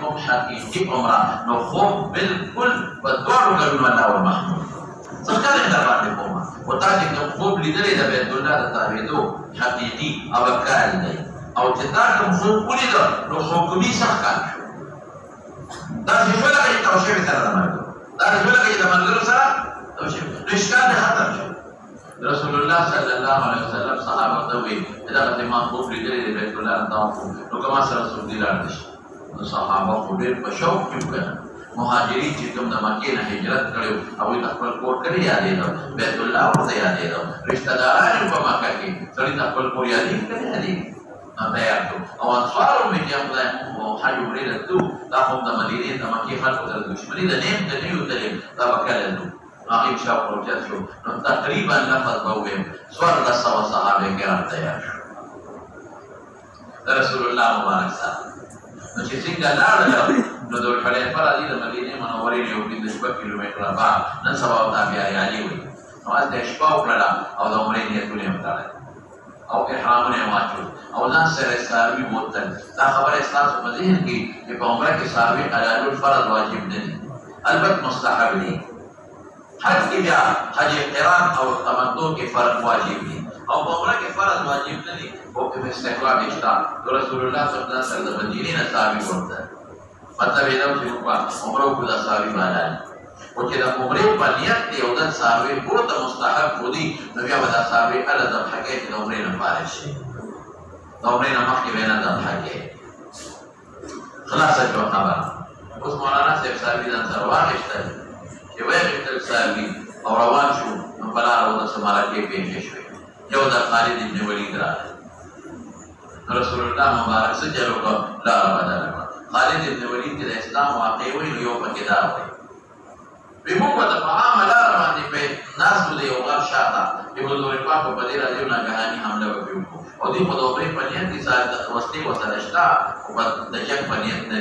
کوم حقیقي عمره نو خوب بالکل په دواړو ګډون الله ورمحمود څنګه در باندې کومه او تا چې کوم خوب لیدلې د بیت الله د تابعیدو حقیقي او کار دی او چې تا کوم خوب ولیدو نو حکمي څه کار شو دا چې ولا کې توشیح سره راځي دا چې ولا کې د منظر سره توشیح اشکال ختم شو رسول الله صلی الله علیه وسلم صحابه ته وی دا د ما خوب لیدلې د بیت الله طواف نو کوم سره رسول الله راځي نو صحابه خو ډېر په شوق کې وکړه مهاجرین چې کوم د مکې نه هجرت کړو او د خپل کور کړی یادېدو بیت الله ورته یادېدو رشتہ داران په مکه کې سړي د خپل کور یادې کړی یادېدو تیار کړو او انصارو مې چې خدای مو حج عمرې لرو دا هم د مدینې د مکې خلکو سره دښمني د نیم د نیو تلې دا وکړل هغه شاو پروژه شو نو تقریبا لفظ به ویم سوال د صحابه کرام تیار شو رسول الله مبارک صاحب نو چې څنګه لاړل نو د حلیفه راځي د مدینې منورې یو 15 کیلومتره بعد نن سبا او بیا یالي وي نو د شپه وکړه او د عمرې نیتونه وکړه او احرامونه واچو او ځان سره ساروي بوتل دا خبره تاسو په ذهن کې چې په عمره کې ساروي حلال الفرض واجب نه دي البته مستحب دي حج کې بیا حج قران او تمتع کې فرض واجب دي او په عمره کې فرض واجب نه دي او په استحباب اشتا رسول الله صلی الله علیه وسلم د مدینې نه ساروي ورته مطلب یې دا چې عمره کو دا ساروي باندې او چې د عمرې په نیت دی او د ساروي ورته مستحب ودی نو بیا به دا ساروي اله د حقیقت د عمرې نه فارغ شي د عمرې نه مخکې وینا د حقیقت خلاصه جو خبره اوس مولانا صاحب ساروي ځان سره واخیستل چې وایي ساروي او روان شو نو په لاره د سماره کې پیښې شوې یو د خالد ابن ولید راغی رسول الله مبارک څه چلو کو لاره بدله خالد ابن ولید د اسلام واقع وی یو پکې دا وایي ویمو د فهام لاره باندې په ناس دې او غر شاته په حضور پاک په دې راځي نه غهاني حمله وکړو او دې په دوبري پنیت دي سره د وسلې وسلشتا او د جنگ پنیت نه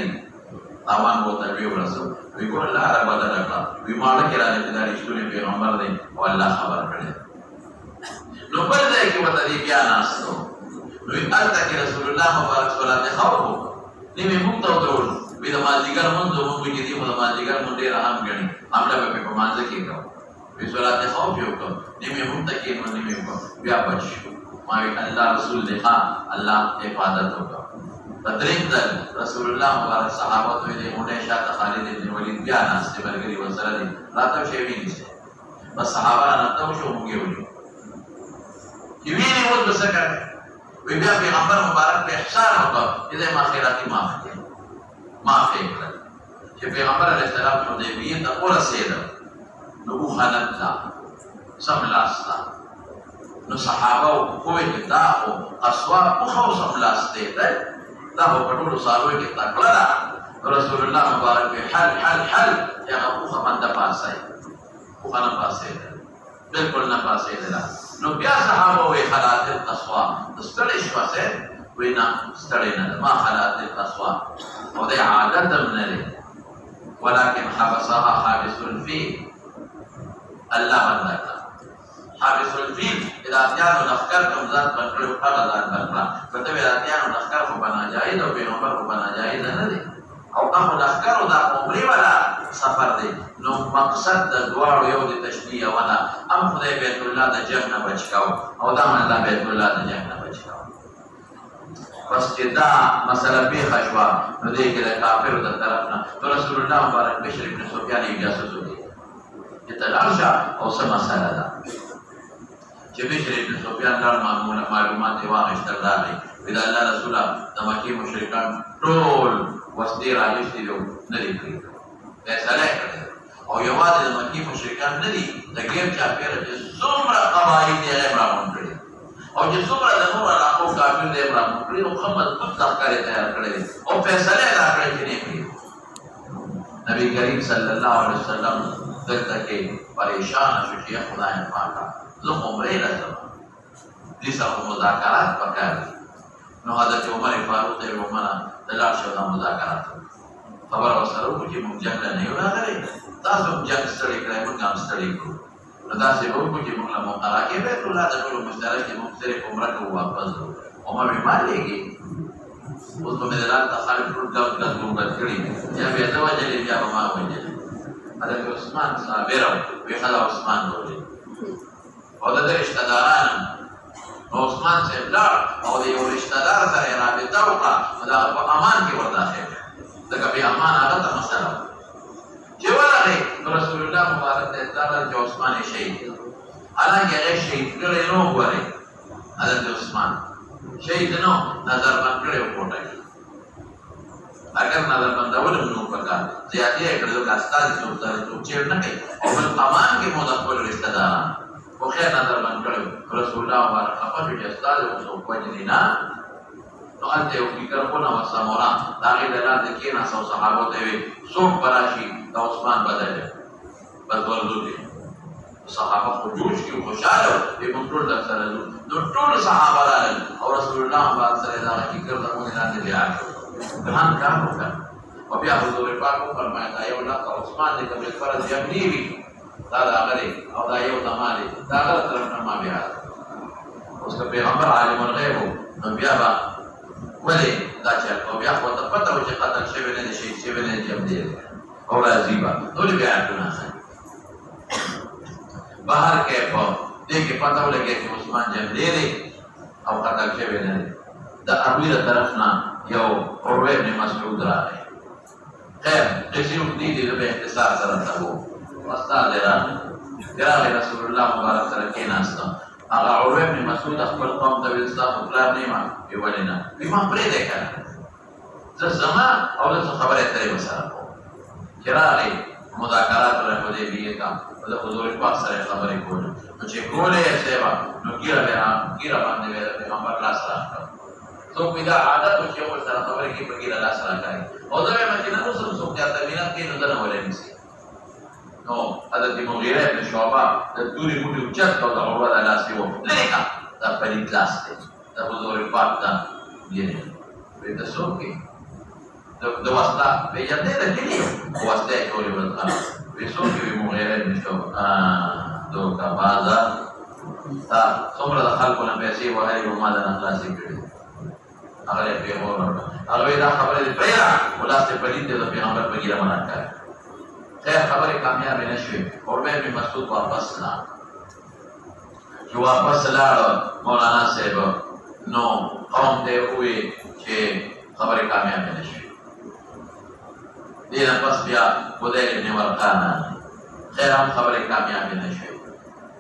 اوان وته وی ورسو وی ګور لاره بدله کړه وی ماړه کې راځي د رښتونی پیغمبر دی او الله خبر کړي نو په دې کې وته دې بیا ناستو نو البته کې رسول الله مبارک صلوات خوف نیمه موږ ته ودرول وی د مازیګر مونږ موږ کې دي په مازیګر مونږ ډیر اهم غني امړه په مانځ کې کوو وی صلوات خوف یو کوو نیمه موږ ته کې نو نیمه کو بیا بچ ما وی الله رسول دې الله حفاظت وکړه بدرین دل رسول الله مبارک صحابه ته دې مونږه شاته خالد ابن ولید بیا ناس ته برګری وسره دي راته شی وی نشته بس صحابه نه ته شو موږ یو ویني وو څه کړ وی بیا پیغمبر مبارک په احسان وکړ دې ما خیراتی معاف کړ معاف کړ چې پیغمبر علیه السلام حدیبیه ته ورسېد نو خلک دا سملاستا نو صحابه کوی دا او اسوا خو سملاسته ده دا په ټولو سالوي کې تکړه رسول الله مبارک حل یا ابو خمنده پاسه خو نه پاسه بالکل نه پاسه ده نو بیا صحابه وی حالات القصوا استړی شوسه وینا استړی نه ما حالات القصوا او د عادت من لري ولكن حبسها حابس الفيل الله بندا حابس الفيل اذا اتيانو نفكر كم ذات بنقلو هغه ذات بنقلا کته وی اتيانو نفكر خو بنا جایز او پیغمبر خو بنا جایز نه دي او هغه نفكر دا عمرې ولا سفر دی نو مقصد د دواړو یو د تشبیه ولا ام خدای بیت الله د جنت بچاو او دا الله بیت الله د جنت بچاو بس چې دا مسله به خشوا نو دې کې د کافرو د طرف نه رسول الله مبارک بشر ابن سفیان اجازه وکړي چې تلاشا او څه مسله ده چې بشر ابن سفیان دا معلومات یې واغشتل راغلي وی دا الله رسول د مکې مشرکان ټول وسدي راځي یو نه لري فیصله کړې او یوازې د مکې مشرکان نه دي د غیر چاپیره چې څومره قبایل یې راغون کړي او چې څومره د نور علاقو کافر دې راغون کړي او محمد خود تخکارې تیار کړي او فیصله دا کړې چې نه کړي نبی کریم صلی الله علیه وسلم دلته کې پریشان شو چې خدای پاک زه عمرې راځم دې سره مذاکرات وکړ نو حضرت عمر فاروق ته ومنه دلار شو د مذاکرات خبر اوسره و چې موږ جنگ نه یو راغلي تاسو جنگ ستړي کړئ موږ هم ستړي کړو نو تاسو به وګورئ چې موږ له مقرره کې به ټول د ټول مشترک موږ سره عمره کوو واپس عمر به مالېږي اوس په مدلات ته خلک ټول ګډ ګډ کړي یا بیا د وجلې بیا به ما وجلې حضرت عثمان صابر وي خلا عثمان ورته او د رشتہ داران عثمان صاحب لاړ او د یو رشتہ دار سره رابطه وکړه دا په امان کې ورته دا به امان هغه ته مسله چې ورغی رسول الله مبارک دې تعالی چې عثمان شهید حالانکه هغه شهید کړي نو غواړي حضرت عثمان شهید نو نظر باندې کړي کوټه اگر نظر باندې ولې نو پکا زیاتې کړو کا استاد چې نه کوي او بل امان کې مو د خپل رشتہ داران خو خیر نظر باندې کړو رسول الله مبارک خپل چې استاد او کوجلی نه نو انته یو فکر کو نو سمورا دا غي دلته کې نه سو صحابه ته وي څوک براشي د عثمان بدل بس ورته دي صحابه خجوش کې خوشاله په کنټرول در سره نو ټول صحابه راغلل او رسول الله مبارک سره دا فکر ته مونږ نه دی ځان کار وکړ او بیا حضور پاک فرمایي دا یو لکه عثمان دې کبه فرض یمنی وي دا هغه او دا یو زمانه دا هغه طرف نه ما بیا اوس که پیغمبر عالم الغیب نو بیا با ولی دا چې او بیا خو ته پته و چې قتل شوی نه شي شوی نه جام دی او راځي با نو بیا نه بهر کې په دې کې پته ولګي چې عثمان جام دی او قتل شوی نه دا ابویره طرف نه یو عروه ابن مسعود راغی خیر تشریف دې به اختصار سره تاسو استاد راغی رسول الله مبارک سره کې ناستم هغه عروه ابن مسعود خپل قوم ته ویل تاسو پلان نه ما ویولنا ما پرې ده کړه زما او له خبره ته وسره چراغی مذاکرات له دې بیه کا د حضور پاک سره خبرې کولې نو چې کولې سیوا نو کیرا باندې پیغمبر لاس راکړ تو پیدا عادت او چې ور سره خبرې کې په کیرا لاس راکړي او دا مې نه اوس څو ته تمرینات کې نو نه ولې نشي نو حضرت مغیره بن شعبہ د دوری موټي اوچت او د عروه د لاس یو لیکا دا په کلاس دی د حضور پاک دا یې په تاسو کې د واسطه په یادې ده کې واسطه ټولې ورته وسو کې مغیره بن شعبہ دوکا بازار تا څومره د خلکو نه پیسې وهلې او ما د اخلاصي کړې هغه پیغمبر هغه دا خبره دی پیرا ولاسته پدې د پیغمبر په ګیره منع کړ خیر خبره کامیاب نشوي اور مې مسعود واپس لا جو واپس لاړ مولانا صاحب نو قوم ته وې چې خبره کامیاب نشوي دې نه پس بیا بدر ابن ورقانا خیر هم خبره کامیاب نشوي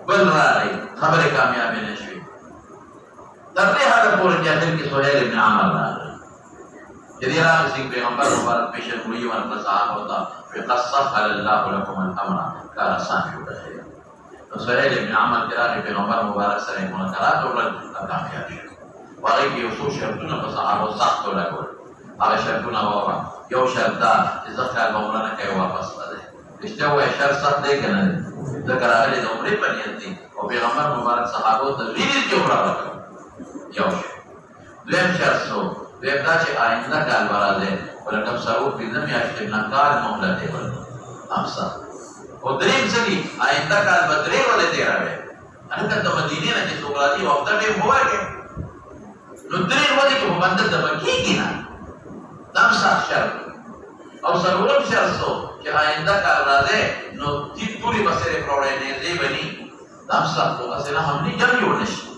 بل راځي خبره کامیاب نشوي در دې حد پورې چې اخر کې سہیل ابن عمر راځي چې راځي پیغمبر مبارک پیشن وی ورته صحابه وتا قد سهل الله لكم الامر قال صاحب الخير سہیل ابن عمر راځي پیغمبر مبارک سره ملاقات وکړه کامیاب شو وایي یو څو شرطونه په صحابه سخت ولاګول هغه شرطونه وره یو شرط دا چې ځکه عمره نه کوي واپس راځي اشته وای شرط سخت دی کنه ذکر هغه د عمره په نیت دی او پیغمبر مبارک صحابه ته ویل چې عمره وکړه یو دویم شرط سو دا چې آئنده کال راځي ولکه سرو په دې میاشتې نه کال مهلت دی امسا او دریم څنګه آئنده کال بدرې ولې دی راوي هغه د مدینې نه چې سوګراتي وخت به هواګه نو درې ودی کې باندې د مکی کې نه امسا شرط او سرورم شرط سو چې آئنده کال راځي نو دې پوری مسله پروړې نه دی بني امسا تو اسنه هم نه جوړ نشي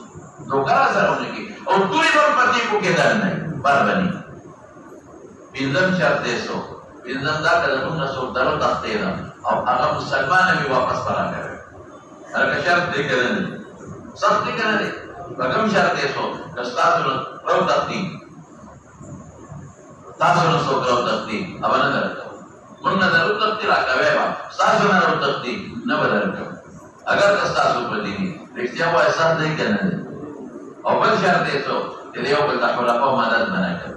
دوکرا سره ونکي او دوی په پتی کو کې دل نه بار بني بنظم شرط دیسو بنظم دا کله موږ سو درو تختې ده او هغه مسلمان به واپس پرا کوي هغه شرط دې کړل سخت دې کړل بګم شرط دیسو کستاسو رو تختې تاسو نو سو درو تختې اوبنه درته موږ نه درو تختې راکوي با تاسو نه درو تختې نه بدلته اگر کستاسو په دې رښتیا وایي سخت دې کړل او بل شرط دیسو چې یو بل تحولقو مدد بنا کړ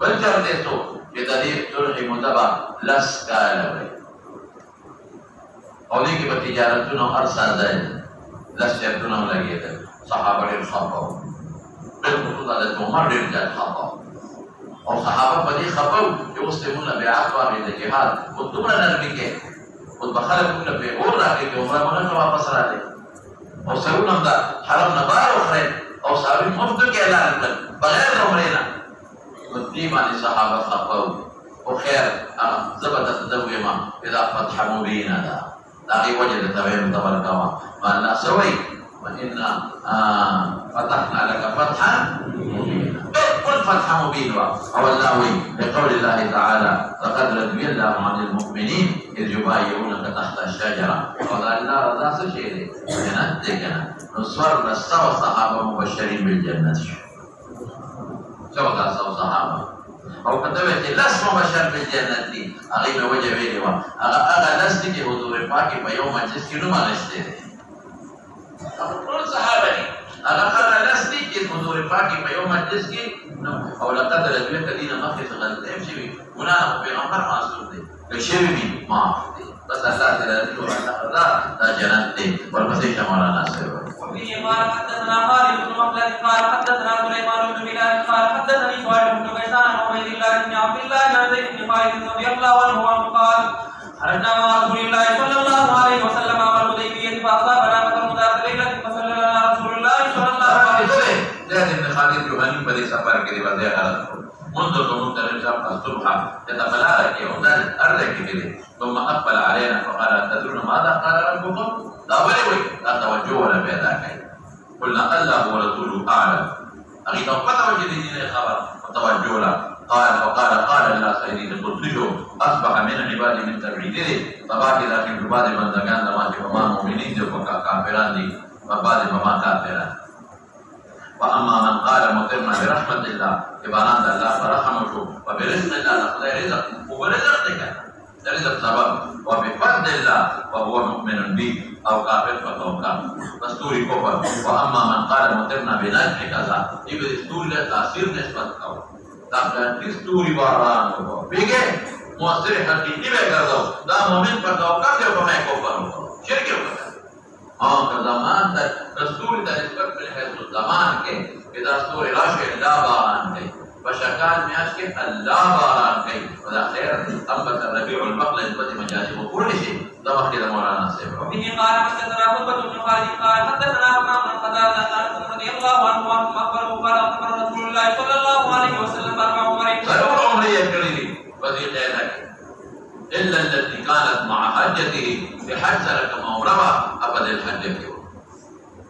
بل شرط دیسو چې د دې صلح مدبا لس کاله وي او دې کې په تجارتونو ارسال دی لس شرطونه لګېدل صحابه ډېر خفه وو بالخصوص حضرت عمر ډېر زیات خفه وو او صحابه په دې خفه وو چې اوس ته مونږ بیعت واخلې د جهاد خو دومره نرمي کې خو به خلک مونږ په اور راکړي چې عمره مونږ واپس راځي او سرونه هم د حرم نه بار وخورئ او صحابي مفت کې اعلان کړل بغیر د عمرې نه والديمان صحابة خطأوا وخير زبدت دوما إذا فتح مبينا لكن وجد تبين تبرك ما لا سوي وإنا فتحنا لك فتحا مبينا. قل فتح مبين أو الناوي لقول الله تعالى لقد رضي الله عن المؤمنين إذ يبايعونك تحت الشجرة وقال الله رضا شيء جنتك نصر نستوى الصحابة مبشرين بالجنة سوى صحابة أو كتبت لست مبشر بالجنة أغيب وجه بيني أغا لست حضور باقي بيوم الجسك نما لستي أقول صحابني أغا لست حضور باقي بيوم الجسك أو لقد رجل الذين مخلص غلط يمشي هنا في أمر معصوم دي الشيء ما أفضي بس الله تعالى الله لا جنتي والمسيح مولانا سيد وفيه قال حدثنا خالد بن مخلد قال حدثنا سليمان بن بلال قال حدثني سؤال بن كيسان عن عبيد الله بن عبد الله بن زيد بن خالد رضي الله عنه قال خرجنا مع رسول الله صلى الله عليه وسلم على الحديبية فأصابنا مطر ذات ليلة فصلى لنا رسول الله صلى الله عليه وسلم. زيد بن خالد جهنم بدي سفر كذي بدي على منذ الصبح الصبح يتبلغ يوم أرضك كذي ثم أقبل علينا فقال تدرون ماذا قال ربكم؟ لا لا توجه ولا بيداك. قلنا الله ورسوله أعلم. أخي توقف وجدني خبر وتوجه له قال الله سيدي قلت له أصبح من عبادي من تبعيده فباقي لكن عبادي من دقان دماغي وما مؤمنين جو كافران دي وبعد ما كافران. وأما من قال مطرنا برحمة الله إبانات الله فرحمته وبرزق الله لخذ رزق وبرزقك رزق سبب وبفضل الله وهو مؤمن بي أو كافر فتوكل فاستوري كفر. وأما من قال مطرنا بنجح كذا يبقى استوري لتأثير نسبة كو تاكل استوري باران بيجي مؤثر حقيقي بكردو دا مؤمن فتوكل جو كما كفر شرك وكذا كزمان دستور نسبت من حيث الزمان کے إذا دستور راشد لا باران کے وشكال میاش کے اللہ باران کے وذا خیر أنبت الربيع المقلد بدي مجازي وكل شيء ده كده مولانا سيف. وفيه قال حدثنا عقبة بن خالد قال حدثنا حمام بن قتادة أنس رضي الله عنه أخبره قال أخبر رسول الله صلى الله عليه وسلم أربع عمرين سلام عمرية كريمة بدي غيرك إلا التي كانت مع حجته بحج لك موربا أبد الحج كيو.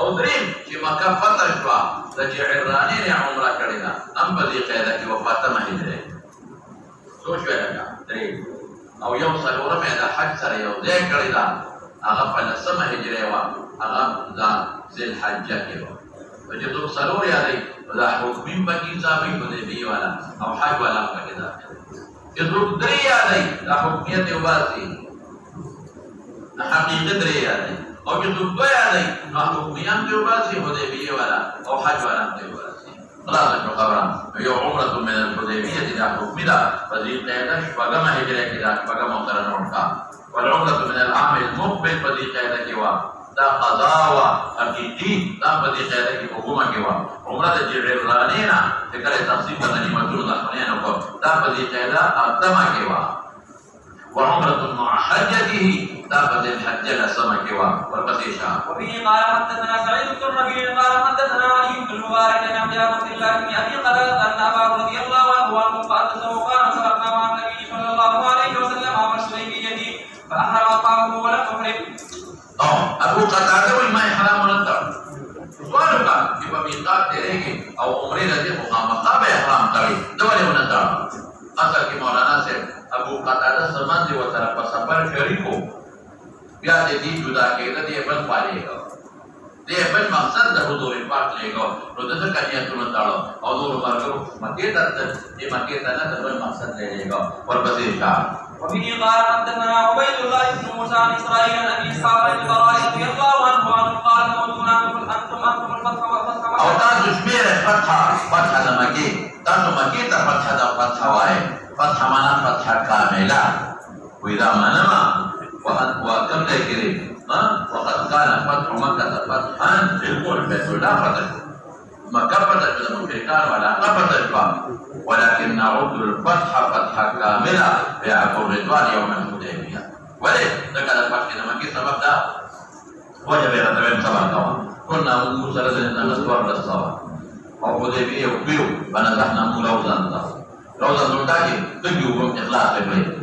او دریم چې مکه فتح شو د جعرانی نه عمره کړی دا هم په دې قاعده کې وفات نه هجره سوچ وکړه دریم او یو څلورمه د حج سره یو ځای کړی دا هغه په لسمه هجره و هغه د ذل حجه کې و چې دوه څلور یادې دا حکم پکې ځابې په دې والا او حج والا پکې دا چې دوه درې یادې دا حکمیت یو باسي حقیقت درې یادې او چې دوه یادې نو حکمیان دی باسي حدیبیه والا او حج والا دی باسي خلاص شو خبره یو عمره من الحدیبیه دا حکم دا فذي قاعده شپږمه هجره کې دا شپږمه مقرره وکړه والعمره من العام المقبل فذي قاعده کې وا دا قضا وا حقيقي دا فذي قاعده کې حکومت کې وا عمره د جعرانی نه کله تقسیم د نعمتونو د خنانو کو دا فذي قاعده اتمه کې وا وعمرة مع حجته دابت الحج لسمك والقسيشة. وفيه قال حدثنا سعيد بن الربيع قال حدثنا علي بن المبارك عن عبد الله بن ابي قتادة ان ابا رضي الله عنه حدثه قال سبقنا مع النبي صلى الله عليه وسلم عام الحديبية فاحرم اصحابه ولم يحرم. ابو قتادة وما يحرم ونطر. سؤالك يبقى ميقات تريكي او عمري الذي مقامقا بإحرام قريب دولي ونطر. اصل کی مولانا سے ابو قتادہ سمان دی و طرف سفر شریکو بیا دې جدا کېده دې بل پالې گا دې بل مقصد د حضور پاک لګو نو دغه کنياتونه تاړو او نور مرګو مکه ته دې مکه ته نه بل مقصد لګو ورپسې شاه. وفيه قال حدثنا عبيد الله بن موسى عن اسرائيل عن ابي اسحاق البراء رضي الله عنه قال موتنا انتم الفتح او تاسو شمیر فتح د مکه تاسو مکی ته فتح د فتح وای فتح معنا فتح کامله وإذا منما وكم ذكري وقد كان فتح مكة فتحا للقول بيت الله فتح مكة فتح المشركان ولا فتح ولكن نعود الفتح فتحا كاملا بيعقوب الرضوان يوم الحديبية وليه ذكر الفتح مكي سبب ده وجب يرتبط سبب ده كنا مسلسلين نذكر الصواب وحديبية وبيو فنزحنا ملوزا روزا نوتاكي تجي وقوم إخلاص لبلي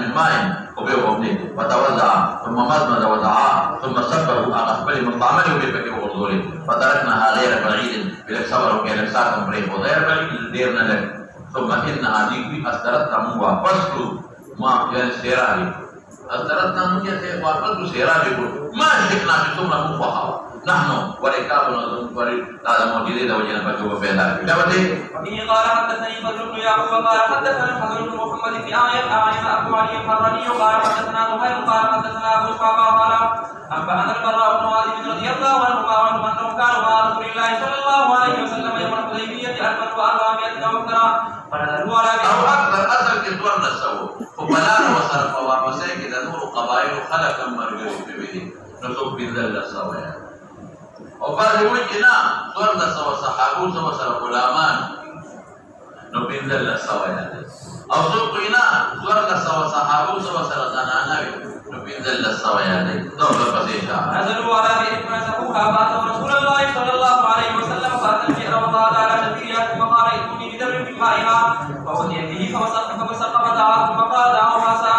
من ماء وبيومني وتوضع ثم مضمض ودعا ثم صبر اقبل مطعمه وبيبكي وغضوري فتركناها غير بعيد بلك صبر وكان ساكن بريق وغير بعيد ديرنا لك ثم انها دي اثرت مو فصل ما يعني سيرالي أثرتنا مجھے سے واپس سیرا بكل ما شئنا بسمنا مفخرة نحن وركابنا هذا موجود وجهنا فجوه بيدا كتابتي وفيه قال حدثني فضل بن يعقوب قال حدثنا الفضل بن محمد بن آية أبو علي الحراني قال حدثنا زهير قال حدثنا أبو إسحاق قال أنبأنا البراء بن عازب رضي الله عنهما أنهم كانوا مع رسول الله صلى الله عليه وسلم يوم الحديبية 1400 وكرا فنزلوا على أو أكثر أثر كدور نسوه وبلان وصرف وابسين كده نور قبائل خلقا مرجو ببه نصب بذل السوية وبعد وجهنا صور نسوه صحابو سوى صرف غلامان نبذل السوية أو سبقنا صور نسوه صحابو سوى صرف زنانا نبذل السوية دولة بسيطة نزلوا على بئر فنسقوها فأتوا رسول الله صلى الله عليه وسلم فأتى البئر وقال على شفيرها وقال ائتوني بدر في مائها فأتي به فسقط دعاه فقال دعوها ساعة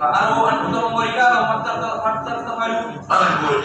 فأروا أنفسهم ورجالهم حتى ارتحلوا أنا أقول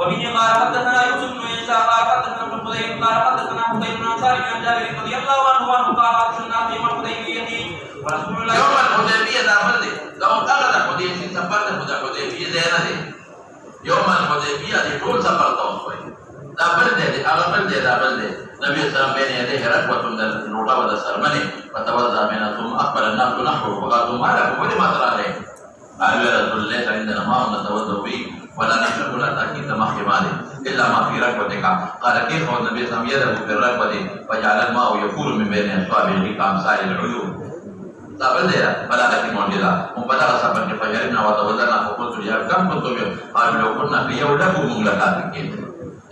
وبه قال حدثنا يوسف بن عيسى قال حدثنا ابن حذيفة قال حدثنا حذيفة بن أنصاري عن جابر رضي الله عنه قال أرسلنا في يوم الحديبية ورسول الله يوم الحديبية دابل دي لو أغلى الحديبية سفر الحديبية زينا دي يوم الحديبية دي طول سفر توصي دابل دي أغلى دي دابل دي نبي صلى الله عليه وسلم بين يديه ركوة من النوطة والسرمني فتوضأ منها ثم أقبل الناس نحوه وقالوا ما لكم ولما ترى عليه قالوا يا رسول الله عندنا ماء نتوضأ به ولا نشرب ولا تأكيد ما حماله إلا ما في ركوتك قال كيف هو النبي صلى الله عليه وسلم يده في الركوة فجعل الماء يفور من بين أصابعه كأمثال العيون تابل ديا فلا لك معجزة وبدأ صبر فجرنا وتوضأنا فقلت يا كم كنتم قالوا لو كنا في يوم لكم مملكات كيف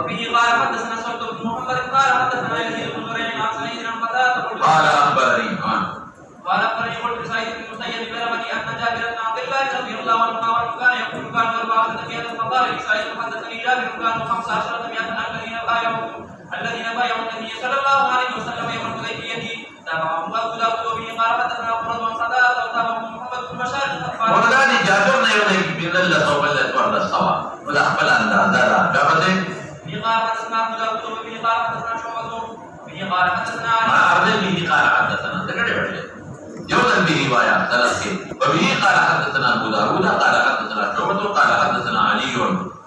وفيه قال حدثنا سعد بن محمد قال حدثنا يزيد بن زريع عن سعيد بن قتادة قال أخبرني قال أخبرني قلت سعيد بن المسيب بلغني أن جابر بن عبد الله رضي الله عنه كان يقول كانوا 400 فقال لي سعيد حدثني جابر كانوا 15 الذين بايعوا النبي صلى الله عليه وسلم يوم الحديبية تابعهم أبو داود وبه قال حدثنا أحمد بن صداد وتابعهم محمد بن بشار ومداني جابر نے یہ کہ بن اللہ صوب اللہ تعالی الصوا ولا قبل اندازہ کیا بتے قال حدثنا أبو داود وبه قال حدثنا شعبة وبه قال حدثنا عبد به قال حدثنا تکڑے بیٹھے يوم به روايات ثلاثة وبه قال حدثنا أبو داود قال حدثنا شعبة قال حدثنا علي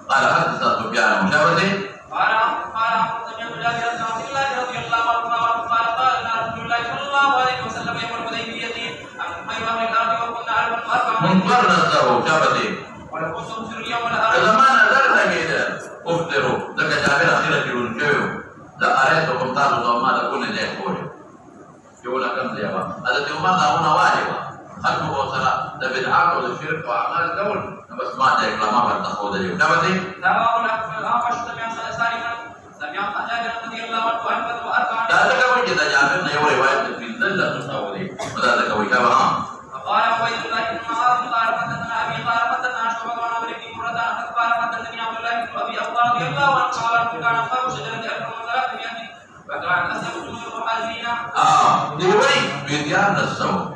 قال حدثنا سفيان مشاوده قال سمعت جابر بن عبد الله رضي الله عنه قال قال رسول الله صلى الله عليه وسلم يوم الحديبية خير أهل الأرض وكنا أربعة منقرنا الزهو شابته ولكم تبصر اليوم الأرض لما نظرت كده أفتروا لك جابر أخيرا جلون جيو لا أريتكم تعالوا وما لكون جاي خوري يقول كم زيابا هذا تيومان هنا واجبا خلقه وصلاة ده بدعات والشرك وأعمال الدول بس ما جاي لما بتاخذ اليوم نبتي تابعوا الأعمش سمع سالما سمع جابر رضي الله عنه أنبت وأربعة هذا كمان كده جابر نيو رواية في ذلة تساوي وهذا كوي كمان فقال عبيد الله بن معاذ قال حدثنا أبي قال حدثنا شعبة عن عمرو بن مرة قال حدثني عبد الله بن أبي أوفى رضي الله عنه قال كان أصحاب شجرة 1300 وكان أسلم جنود المهاجرين ديوي بيديان السو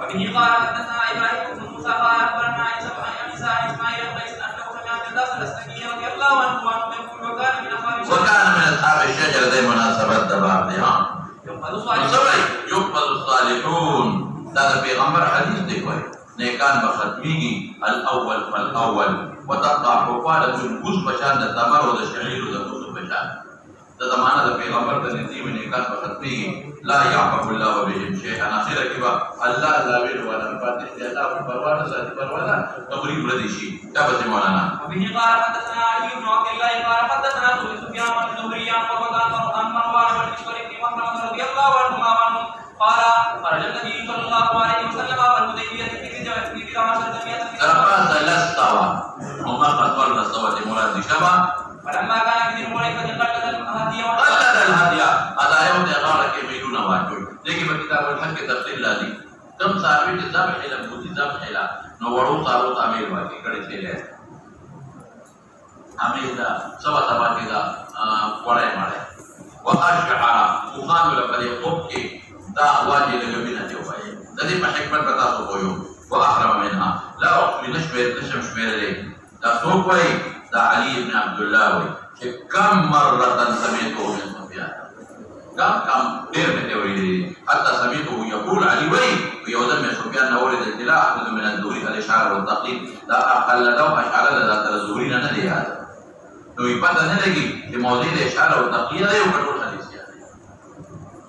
وبه قال حدثنا ابراهيم بن موسى قال اخبرنا عيسى بن اسماعيل بن قيس انه سمع عبد الله الاسلمي رضي الله عنه يقول وكان من اصحاب الشجره ذي مناسبه دبابها يقبل الصالحون. هذا پیغمبر حدیث دی کوئی نیکان بختمیگی الاول فالاول وتقع حفالة الجوز بشان د تمر و د شعیر و د موز بشان دا زمانہ دا پیغمبر دا نزیم نیکان بختمیگی لا يعقب الله بهم شيئا اخیرہ کی با اللہ لاویل والا فاتح اللہ پروانا ذاتی پروانا تقریب ردیشی کیا بسی مولانا. وبه قال حدثنا علي بن عبد الله قال حدثنا سفيان بن زهري عن مروان بن مسور بن محمد رضي الله عنهما قال خرج النبي صلى الله عليه وسلم والحديبية في بضع عشرة مئة ترقى لستوى هما قد استوى مراد شبا فلما كان في الملائكة قلد الهدي هذا يوم يقال كيميلون واجب لكن بكتاب الحق تفصيل لدي تم ثابت الذبح الى موت الذبح الى نورو صاروا تعمير واجب کڑے چلے عميل سوا سوا كذا وڑے مڑے واشعر مخامل قد يقبك دا واجب لغبنا جوائے ذي حکمت بتا سو کویو واحرم منها لا اقل نشم شمیر لے دا سوق وی دا علي بن عبد الله وی كم مرة سمعته من سفيان كم دير من توريدي حتى سمعته يقول علي وي ويودم سفيان نورد التلاع أخذ من الزهري الإشعار والتقليد لا أقل لو أشعر ذات الزهرين ندي هذا لو يبقى ندي لموضوع الإشعار والتقليد هذا يوكتور حديث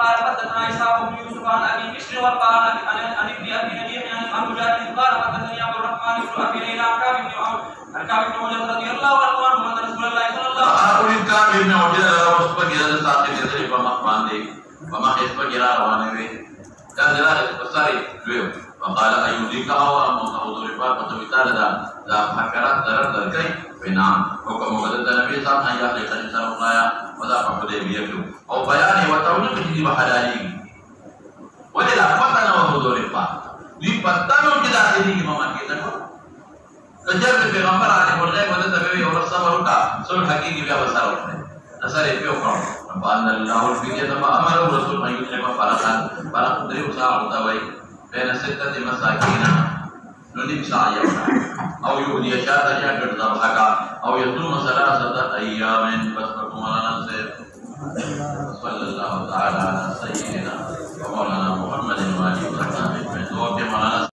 قال حدثنا إسحاق بن يوسف عن أبي بشر وقال عن ابن أبي نجيح عن مجاهد قال حدثني عبد الرحمن بن أبي ليلى عن كعب بن عجلة رضي الله عنه أن رسول الله صلى الله عليه وسلم كعب بن عجلة وصف كذا ساقي كذا فما باندې فما حسب جرا روانه وي دا جرا بساري جوه وقال أيوديك أو حضور فاطمة وتعالى دا حکرات ضرر کوي بنام حکم مقدس نبی صاحب نے یہ لکھا جسا بنایا ودا حدیبیہ کو او بیان و توجہ کی بحلالی ولا فتن وحضور فاطمة دی پتانو کی داخلی کی ماما کی تکو کجر پیغمبر علیہ الغیب ولا تبوی اور صبر کا سن حقیقی بیا وسار ہوتا ہے اثر پیو کرو فان اللہ الفدیہ ما امر رسول من يطعم فرقا فرق دریو ساعه ہوتا ہے بین ستة مساکین ننیم سعی او یهدی شاہ جاکر ذبحکا او یصوم ثلاثة ایام بس بکم علی نفسه صلی اللہ تعالی علی سیدنا و مولانا محمد و آلہ